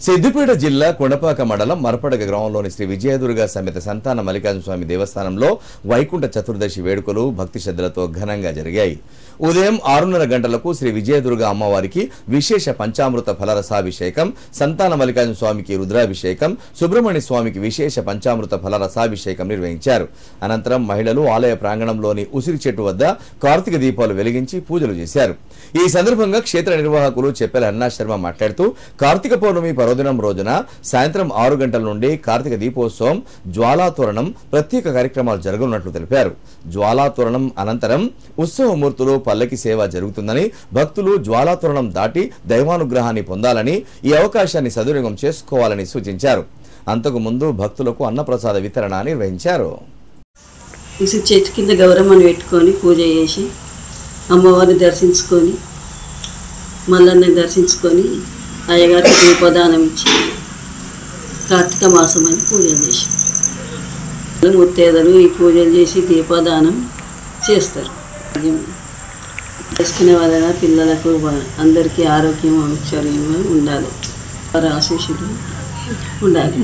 సిద్దిపేట జిల్లా కొండపాక మండలం మరపడగ గ్రామంలోని శ్రీ విజయదుర్గ సమేత సంతాన మల్లికార్జున స్వామి దేవస్థానంలో వైకుంఠ చతుర్దశి వేడుకలు భక్తి శ్రద్ధలతో ఘనంగా జరిగాయి. ఉదయం 6:30 గంటలకు శ్రీ విజయదుర్గ అమ్మవారికి విశేష పంచామృత ఫలరసాభిషేకం, సంతాన మల్లికార్జున స్వామికి రుద్రాభిషేకం, సుబ్రహ్మణ్య స్వామికి విశేష పంచామృత ఫలరసాభిషేకం నిర్వహించారు. అనంతరం మహిళలు ఆలయ ప్రాంగణంలోని ఉసిరి చెట్టు వద్ద కార్తీక దీపాలు వెలిగించి పూజలు చేశారు. ఈ సందర్భంగా క్షేత్ర నిర్వాహకులు చెప్పెల అన్నా శర్మ మాట్లాడుతూ కార్తీక పౌర్ణమి పర్వదినం రోజున సాయంత్రం 6 గంటల నుండి కార్తీక దీపోత్సవం, జ్వాలాతోరణం ప్రత్యేక కార్యక్రమాలు జరగనున్నట్లు తెలిపారు. జ్వాలాతోరణం అనంతరం ఉత్సవమూర్తులు పల్లకి సేవ జరుగుతుందని, భక్తులు జ్వాలాతోరణం దాటి దైవానుగ్రహాన్ని పొందాలని, ఈ అవకాశాన్ని సద్వినియోగం చేసుకోవాలని సూచించారు. అంతకు ముందు భక్తులకు అన్నప్రసాద వితరణ నిర్వహించారు. చెట్టు కింద గౌరమ్మను పెట్టుకొని పూజ చేసి అమ్మవారిని దర్శించుకొని మల్లన్ని దర్శించుకొని అయ్యగారికి దీపదానం ఇచ్చి కార్తీక మాసం అని పూజలు చేసి ముత్తేదలు ఈ పూజలు చేసి దీపదానం చేస్తారు. చేసుకునే వలన పిల్లలకు అందరికీ ఆరోగ్యం ఐశ్వర్యంగా ఉండాలి, వారి ఆశీస్సులు ఉండాలి.